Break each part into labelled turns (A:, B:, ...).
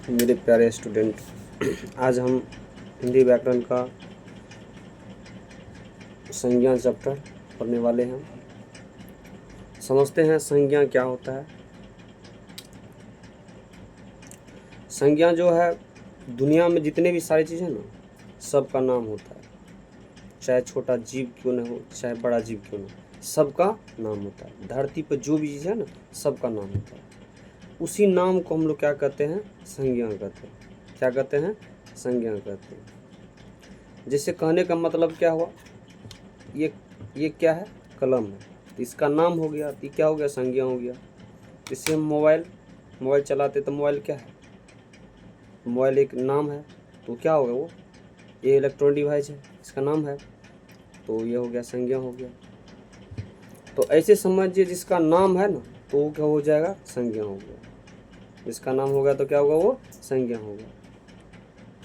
A: मेरे प्यारे स्टूडेंट, आज हम हिंदी व्याकरण का संज्ञा चैप्टर पढ़ने वाले हैं। समझते हैं संज्ञा क्या होता है। संज्ञा जो है, दुनिया में जितने भी सारी चीज़ें ना, सबका नाम होता है। चाहे छोटा जीव क्यों न हो, चाहे बड़ा जीव क्यों न हो, सबका नाम होता है। धरती पर जो भी चीज़ है ना, सबका नाम होता है। उसी नाम को हम लोग क्या कहते हैं? संज्ञा कहते हैं। क्या कहते हैं? संज्ञा कहते हैं। जैसे कहने का मतलब क्या हुआ, ये क्या है? कलम है, तो इसका नाम हो गया, तो क्या हो गया? संज्ञा हो गया। जैसे हम मोबाइल चलाते, तो मोबाइल क्या है? मोबाइल एक नाम है, तो क्या होगा वो? ये इलेक्ट्रॉनिक डिवाइस है, इसका नाम है, तो ये हो गया, संज्ञा हो गया। तो ऐसे समझिए, जिसका नाम है ना, तो वो क्या हो जाएगा? संज्ञा हो गया। जिसका नाम हो गया तो क्या होगा? वो संज्ञा हो गया।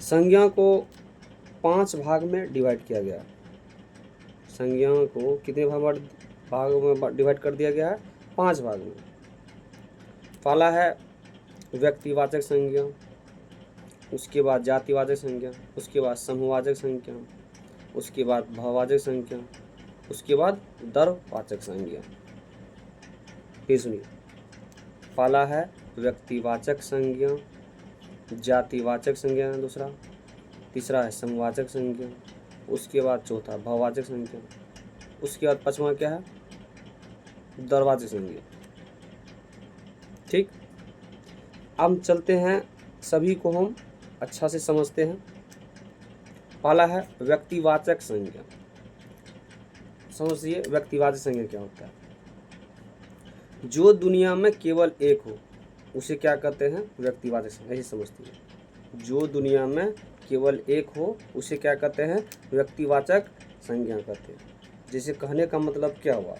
A: संज्ञा को 5 भाग में डिवाइड किया गया। संज्ञा को कितने भाग में डिवाइड कर दिया गया है? 5 भाग में। पहला है व्यक्तिवाचक संज्ञा, उसके बाद जातिवाचक संज्ञा, उसके बाद समूहवाचक संज्ञा, उसके बाद भाववाचक संज्ञा, उसके बाद द्रव्यवाचक संज्ञा। फिर सुनिए, पहला है व्यक्तिवाचक संज्ञा, जातिवाचक संज्ञा दूसरा, तीसरा है समूहवाचक संज्ञा, उसके बाद चौथा भाववाचक संज्ञा, उसके बाद पांचवा क्या है? द्रव्यवाचक संज्ञा। ठीक, अब चलते हैं, सभी को हम अच्छा से समझते हैं। पहला है व्यक्तिवाचक संज्ञा। समझिए व्यक्तिवाचक संज्ञा क्या होता है। जो दुनिया में केवल एक हो, उसे क्या कहते हैं? व्यक्तिवाचक संज्ञा। ऐसे समझती है, जो दुनिया में केवल एक हो, उसे क्या कहते हैं? व्यक्तिवाचक संज्ञा कहते हैं। जैसे कहने का मतलब क्या हुआ,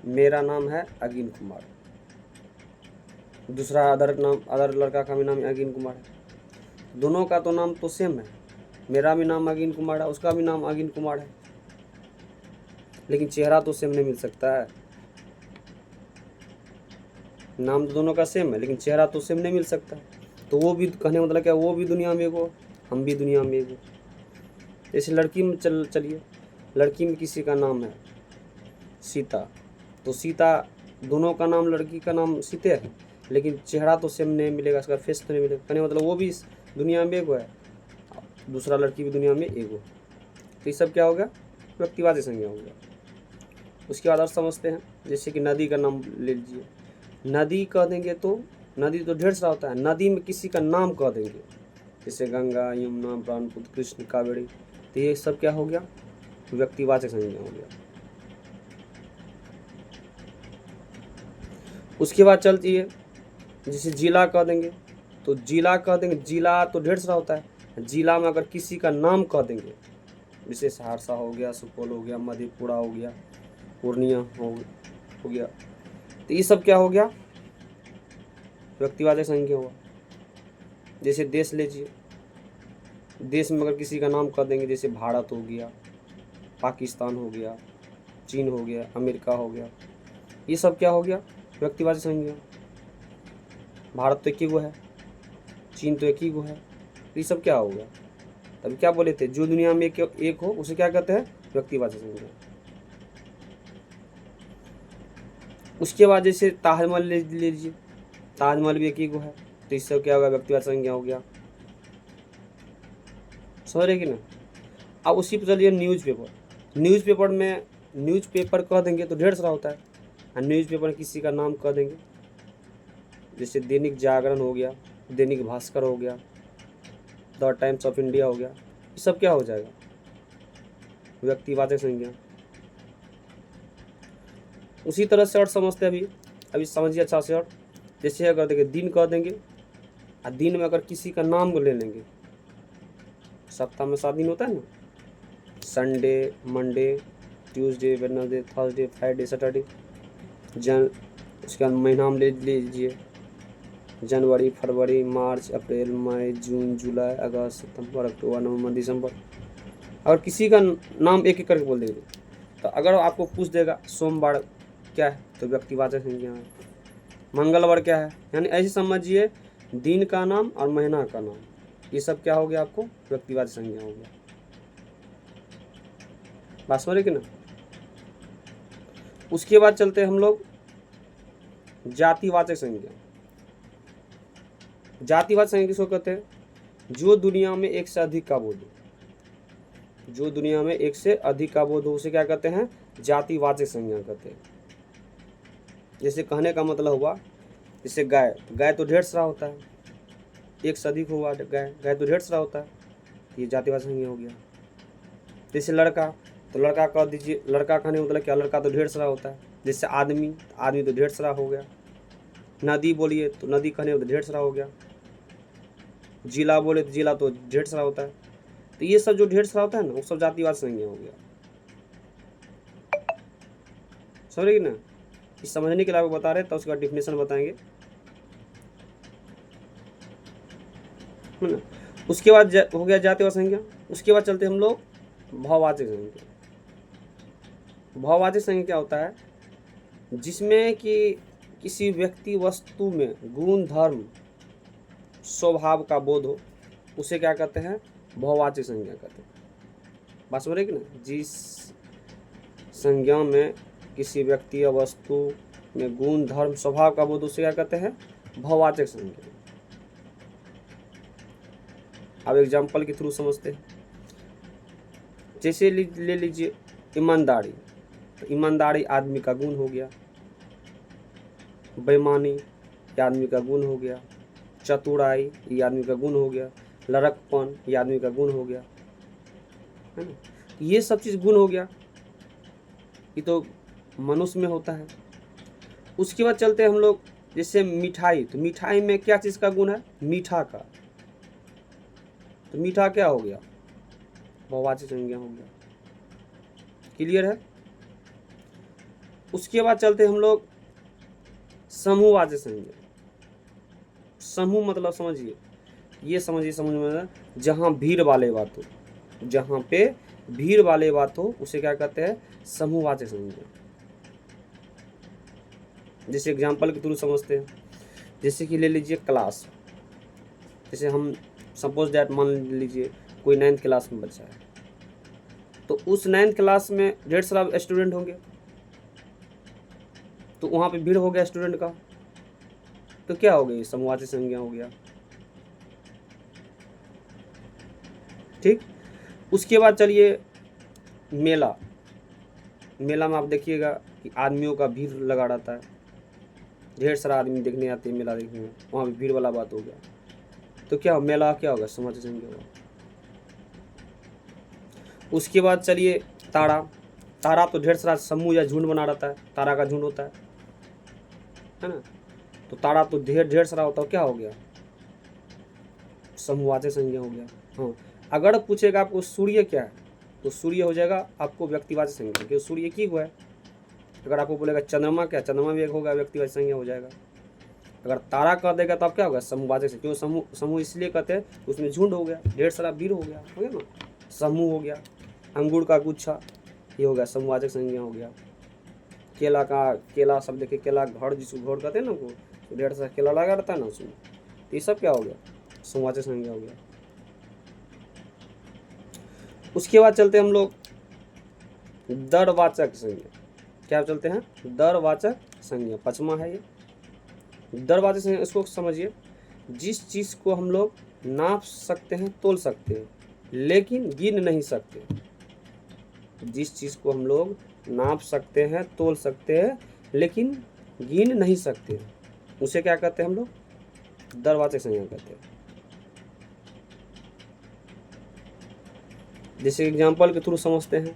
A: मेरा नाम है अगिन कुमार, दूसरा अदर लड़का का भी नाम अगिन कुमार है, दोनों का तो नाम तो सेम है। मेरा भी नाम अगिन कुमार है, उसका भी नाम अगिन कुमार है, लेकिन चेहरा तो सेम नहीं मिल सकता है। नाम तो दोनों का सेम है, लेकिन चेहरा तो सेम नहीं मिल सकता। तो वो भी कहने का मतलब क्या, वो भी दुनिया में एगो, हम भी दुनिया में एगो। जैसे लड़की में चलिए, लड़की में किसी का नाम है सीता, तो सीता, दोनों का नाम, लड़की का नाम सीते है, लेकिन चेहरा तो सेम नहीं मिलेगा, उसका फेस तो नहीं मिलेगा। कहने मतलब वो भी दुनिया में एगो है, दूसरा लड़की भी दुनिया में एगो। तो ये सब क्या हो गया? व्यक्तिवाचक संज्ञा हो गया। उसके बाद और समझते हैं, जैसे कि नदी का नाम ले लीजिए। नदी कह देंगे तो नदी तो ढेर सारा होता है, नदी में किसी का नाम कह देंगे, जैसे गंगा, यमुना, ब्रह्मपुत्र, कृष्ण, कावेरी, तो ये सब क्या हो गया? व्यक्तिवाचक संज्ञा हो गया। उसके बाद चलती है, जैसे जिला कह देंगे, तो जिला कह देंगे, जिला तो ढेर सारा होता है, जिला में अगर किसी का नाम कह देंगे, जैसे सहरसा हो गया, सुपौल हो गया, मधेपुरा हो गया, पूर्णिया हो गया, तो ये सब क्या हो गया? व्यक्तिवाचक संज्ञा हुआ। जैसे देश लीजिए, देश में अगर किसी का नाम कह देंगे, जैसे भारत हो गया, पाकिस्तान हो गया, चीन हो गया, अमेरिका हो गया, ये सब क्या हो गया? व्यक्तिवाचक संज्ञा। भारत तो एक ही गो है, चीन तो एक ही गो है, ये सब क्या हो गया? तब क्या बोले थे, जो दुनिया में एक हो, उसे क्या कहते हैं? व्यक्तिवाचक संज्ञा। उसके बाद जैसे ताजमहल ले लीजिए, ताजमहल भी एक ही गो है, तो इससे क्या होगा? व्यक्तिवाचक संज्ञा हो गया। समझ रहे कि ना? अब उसी पर चलिए न्यूज़पेपर। न्यूज़पेपर कह देंगे तो ढेर सारा होता है, और न्यूज़पेपर किसी का नाम कह देंगे, जैसे दैनिक जागरण हो गया, दैनिक भास्कर हो गया, द टाइम्स ऑफ इंडिया हो गया, ये सब क्या हो जाएगा? व्यक्तिवाचक संज्ञा। उसी तरह से और समझते हैं, अभी समझिए अच्छा से। और जैसे अगर देखिए दिन कह देंगे, और दिन में अगर किसी का नाम ले लेंगे, सप्ताह में 7 दिन होता है ना, Sunday, Monday, Tuesday, Wednesday, Thursday, Friday, Saturday. उसके बाद महीना में ले लीजिए, जनवरी, फरवरी, मार्च, अप्रैल, मई, जून, जुलाई, अगस्त, सितंबर, अक्टूबर, नवंबर, दिसंबर। अगर किसी का नाम एक एक करके बोल देंगे, तो अगर आपको पूछ देगा सोमवार क्या है, तो व्यक्तिवाचक संज्ञा है। मंगलवार क्या है, यानी ऐसे समझिए, दिन का नाम और महीना का नाम, ये सब क्या हो गया आपको? व्यक्तिवाचक संज्ञा हो गया। बात समझ रहे कि ना? उसके बाद चलते हैं हम लोग जातिवाचक संज्ञा। जातिवाचक संज्ञा किसको कहते हैं? जो दुनिया में एक से अधिक का बोध हो, जो दुनिया में एक से अधिक का बोध हो उसे क्या कहते हैं? जातिवाचक संज्ञा कहते हैं। जैसे कहने का मतलब हुआ, जैसे गाय, गाय तो ढेर सारा होता है, एक से अधिक हुआ गाय, गाय तो ढेर सारा होता है, ये जातिवाचक संज्ञा हो गया। जैसे लड़का, तो लड़का कह दीजिए, लड़का कहने का मतलब क्या? लड़का तो ढेर सारा होता है। जैसे आदमी, आदमी तो ढेर सारा हो गया। नदी बोलिए तो नदी कहने का तो ढेर सारा हो गया। जिला बोले तो जिला तो ढेर सारा होता है। तो ये सब जो ढेर सारा होता है ना, वो सब जातिवाचक संज्ञा हो गया। समझ रहे ना? इस समझने के लिए आपको बता रहे हैं, तो उसके बाद डिफिनेशन बताएंगे, है ना। उसके बाद हो गया जातिवाचक संज्ञा। उसके बाद चलते हम लोग भाववाचक संज्ञा। भाववाचक संज्ञा क्या होता है? जिसमें कि किसी व्यक्ति वस्तु में गुण धर्म स्वभाव का बोध हो, उसे क्या कहते हैं? भाववाचक संज्ञा कहते हैं। बात समझ रहे कि ना? जिस संज्ञा में किसी व्यक्ति या वस्तु में गुण धर्म स्वभाव का बोध, उसे क्या कहते हैं? भाववाचक संज्ञा। अब एग्जाम्पल के थ्रू समझते हैं। जैसे ले लीजिए ईमानदारी, तो ईमानदारी आदमी का गुण हो गया। बेईमानी ये आदमी का गुण हो गया। चतुराई ये आदमी का गुण हो गया। लड़कपन ये आदमी का गुण हो गया, है ना। ये सब चीज़ गुण हो गया, ये तो मनुष्य में होता है। उसके बाद चलते हैं हम लोग, जैसे मिठाई, तो मिठाई में क्या चीज़ का गुण है? मीठा का। तो मीठा क्या हो गया? भाववाचक संज्ञा हो गया। क्लियर है? उसके बाद चलते हम लोग समूहवाचक संज्ञा। समूह मतलब समझिए, ये समझिए, समझ में, जहाँ भीड़ वाले बात हो, जहाँ पे भीड़ वाले बात हो, उसे क्या कहते हैं? समूहवाचक संज्ञा। जैसे एग्जाम्पल के थ्रू समझते हैं। जैसे कि ले लीजिए क्लास, जैसे हम सपोज दैट मान लीजिए कोई 9th क्लास में बच्चा है, तो उस 9th क्लास में ढेर सारा स्टूडेंट होंगे, तो वहाँ पे भीड़ हो गया स्टूडेंट का, तो क्या हो गई? समूहवाचक संज्ञा हो गया। ठीक। उसके बाद चलिए मेला। मेला में आप देखिएगा कि आदमियों का भीड़ लगा रहता है, ढेर सारा आदमी देखने आते हैं मेला देखने में, वहाँ पे भीड़ वाला बात हो गया, तो क्या मेला क्या होगा? समूहवाचक संज्ञा होगा। उसके बाद चलिए तारा। तारा तो ढेर सारा समूह या झुंड बना रहता है, तारा का झुंड होता है ना। तो तारा तो ढेर सारा होता है, क्या हो गया? समूहवाचक संज्ञा हो गया। हाँ, अगर पूछेगा आपको सूर्य क्या है, तो सूर्य हो जाएगा आपको व्यक्तिवाचक संज्ञा, क्योंकि सूर्य एक ही हुआ है। अगर आपको बोलेगा चंद्रमा क्या, चंद्रमा भी एक होगा, व्यक्तिवाचक संज्ञा हो जाएगा। अगर तारा कह देगा तो आप क्या होगा? समूहवाचक संज्ञा। क्यों समूह इसलिए कहते हैं, उसमें झुंड हो गया, ढेर सारा भीड़ हो गया ना, समूह हो गया। अंगूर का गुच्छा, ये हो गया समूहवाचक संज्ञा हो गया। केला का, केला सब देखिए, केला घर जिसको घर कहते हैं ना, वो तो ढेर सारा केला लगा रहता है ना उसमें, तो ये सब क्या हो गया? समूहवाचक संज्ञा हो गया। उसके बाद चलते हम लोग दरवाचक संज्ञा। क्या चलते हैं? दरवाचक संज्ञा, 5वां है ये दरवाचक संज्ञा। इसको समझिए, जिस चीज़ को हम लोग नाप सकते हैं, तोल सकते हैं, लेकिन गिन नहीं सकते। जिस चीज़ को हम लोग नाप सकते हैं, तोल सकते हैं, लेकिन गिन नहीं सकते, उसे क्या कहते हैं हम लोग? दरवाचक संज्ञा कहते हैं। जैसे एग्जाम्पल के थ्रू समझते हैं।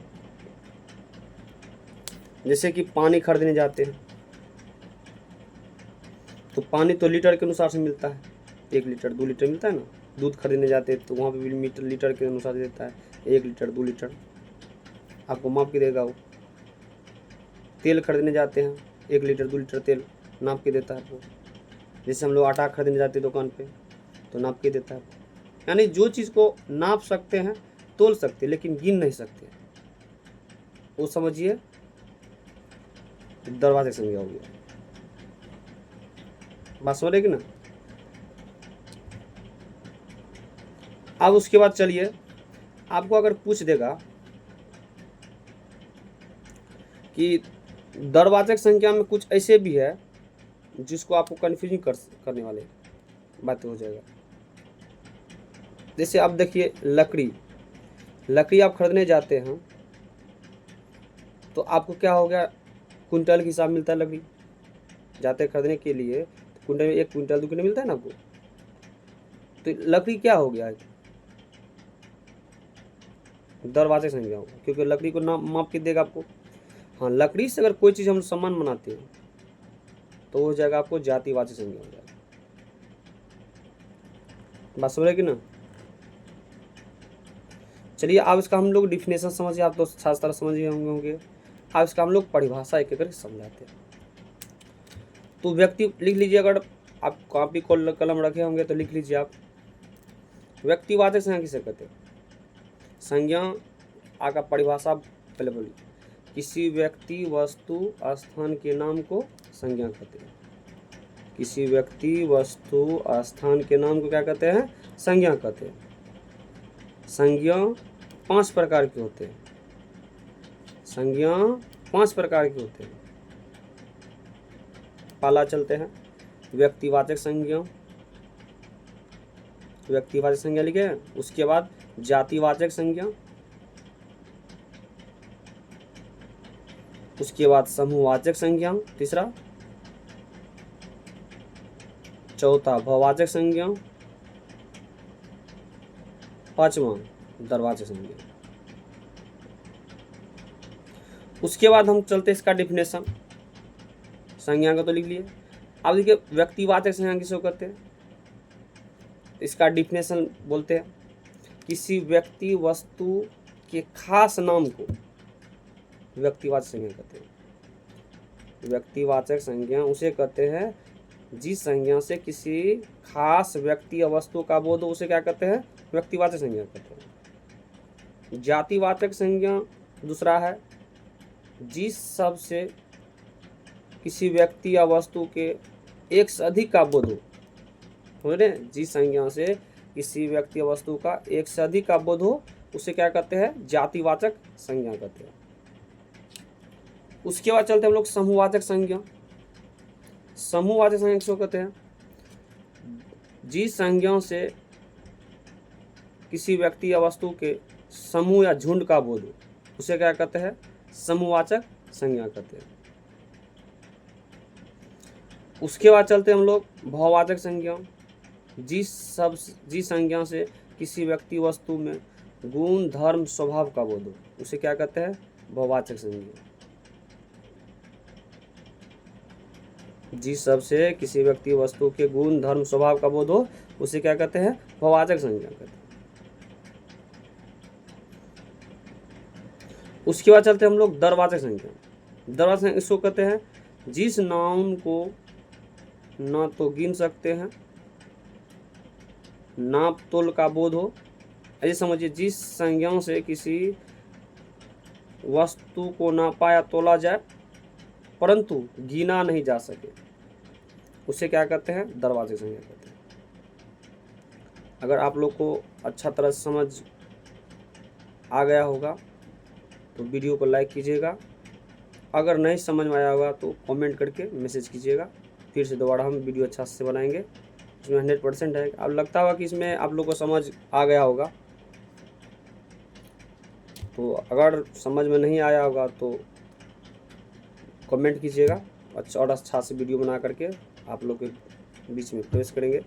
A: जैसे कि पानी खरीदने जाते हैं, तो पानी तो लीटर के अनुसार से मिलता है, 1 लीटर 2 लीटर मिलता है ना। दूध खरीदने जाते हैं तो वहाँ पे भी मीटर लीटर के अनुसार देता है, 1 लीटर 2 लीटर आपको माप के देगा वो। तेल खरीदने जाते हैं, 1 लीटर 2 लीटर तेल नाप के देता है आपको। जैसे हम लोग आटा खरीदने जाते हैं दुकान पे, तो नाप के देता है। यानी जो चीज़ को नाप सकते हैं, तोल सकते हैं, लेकिन गिन नहीं सकते, वो समझिए दरवाचक संज्ञा हो गया। बात समझ रहे कि ना? अब उसके बाद चलिए, आपको अगर पूछ देगा कि दरवाचक संख्या में कुछ ऐसे भी है जिसको आपको कन्फ्यूजन करने वाले बातें हो जाएगा। जैसे आप देखिए, लकड़ी आप खरीदने जाते हैं तो आपको क्या हो गया, कुंटल के हिसाब मिलता है। लकड़ी जाते खरीदने के लिए तो कुंटल में 1 कुंटल 2 कुंटल मिलता है ना आपको। तो लकड़ी क्या हो गया है, दरवाजे संख्या होगा, क्योंकि लकड़ी को नाम माप के देगा आपको। हाँ, लकड़ी से अगर कोई चीज़ हम सामान बनाते हैं तो हो जाएगा आपको जातिवाचक संज्ञा हो जाएगा। बात समझ रहे कि ना। चलिए अब इसका हम लोग डिफिनेशन समझिए, आप तो खास तरह समझिए होंगे। अब इसका हम लोग परिभाषा एक एक करके समझाते हैं। तो व्यक्ति लिख लीजिए, अगर आप कॉपी कलम रखे होंगे तो लिख लीजिए आप। व्यक्तिवाचक संज्ञा किसे कहते हैं? संज्ञा आका परिभाषा पहले बोलिए। किसी व्यक्ति वस्तु स्थान के नाम को संज्ञा कहते हैं। किसी व्यक्ति वस्तु स्थान के नाम को क्या कहते हैं? संज्ञा कहते हैं। संज्ञा 5 प्रकार के होते हैं। संज्ञा 5 प्रकार के होते हैं। पहला चलते हैं व्यक्तिवाचक संज्ञा। व्यक्तिवाचक संज्ञा लिखे। उसके बाद जातिवाचक संज्ञा, उसके बाद समूहवाचक संज्ञा तीसरा, चौथा भाववाचक संज्ञा, पांचवा दरवाचक संज्ञा। उसके बाद हम चलते इसका डिफिनेशन। संज्ञा का तो लिख लिए। अब देखिए व्यक्तिवाचक संज्ञा किसको कहते हैं? इसका डिफिनेशन बोलते हैं, किसी व्यक्ति वस्तु के खास नाम को व्यक्तिवाचक संज्ञा कहते हैं। व्यक्तिवाचक संज्ञा उसे कहते हैं जिस संज्ञा से किसी खास व्यक्ति या वस्तु का बोध हो, उसे क्या कहते हैं? व्यक्तिवाचक संज्ञा कहते हैं। जातिवाचक संज्ञा दूसरा है, जिस शब्द से किसी व्यक्ति या वस्तु के एक से अधिक का बोध हो, समझ रहे हैं? जिस संज्ञा से किसी व्यक्ति या वस्तु का एक से अधिक का बोध हो, उसे क्या कहते हैं? जातिवाचक संज्ञा कहते हैं। उसके बाद चलते हम लोग समूहवाचक संज्ञा। समूहवाचक संज्ञा किसको कहते हैं? जिस संज्ञा से किसी व्यक्ति या वस्तु के समूह या झुंड का बोध हो, उसे क्या कहते हैं? समूहवाचक संज्ञा कहते हैं। उसके बाद चलते हम लोग भाववाचक संज्ञा। जिस संज्ञा से किसी व्यक्ति वस्तु में गुण धर्म स्वभाव का बोध हो, उसे क्या कहते हैं? भाववाचक संज्ञा। जिस शब्द से किसी व्यक्ति वस्तु के गुण धर्म स्वभाव का बोध हो, उसे क्या कहते हैं? भाववाचक संज्ञा कहते हैं। उसके बाद चलते हम लोग दरवाचक संज्ञा। दरवाचक संज्ञा इसको कहते हैं जिस नाउन को ना तो गिन सकते हैं, नाप तोल का बोध हो। ऐसे समझिए, जिस संज्ञा से किसी वस्तु को नापा या तोला जाए परंतु गिना नहीं जा सके, उसे क्या कहते हैं? दरवाचक संज्ञा कहते हैं। अगर आप लोग को अच्छा तरह समझ आ गया होगा तो वीडियो को लाइक कीजिएगा। अगर नहीं समझ में आया होगा तो कमेंट करके मैसेज कीजिएगा। फिर से दोबारा हम वीडियो अच्छा से बनाएंगे। इसमें 100% है। अब लगता होगा कि इसमें आप लोग को समझ आ गया होगा। तो अगर समझ में नहीं आया होगा तो कमेंट कीजिएगा, अच्छा और अच्छा से वीडियो बना करके आप लोग के बीच में प्रवेश करेंगे।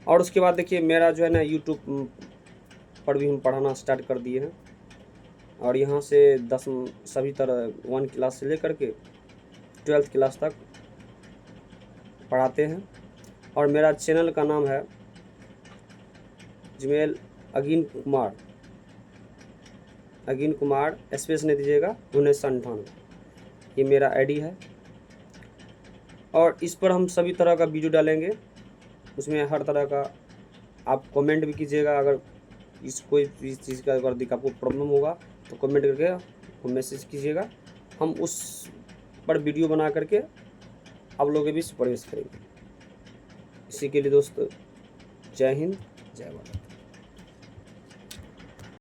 A: और उसके बाद देखिए मेरा जो है ना यूट्यूब पर भी हम पढ़ाना स्टार्ट कर दिए हैं। और यहाँ से 10 सभी तरह 1 क्लास से लेकर के 12th क्लास तक पढ़ाते हैं। और मेरा चैनल का नाम है जीमेल अगिन कुमार स्पेस नहीं दीजिएगा 1998, ये मेरा आईडी है। और इस पर हम सभी तरह का वीडियो डालेंगे। उसमें हर तरह का आप कमेंट भी कीजिएगा। अगर इस कोई चीज़ का अगर आपको प्रॉब्लम होगा तो कमेंट करके मैसेज कीजिएगा। हम उस पर वीडियो बना करके आप लोगों के बीच प्रवेश करेंगे। इसी के लिए दोस्तों, जय हिंद, जय भारत।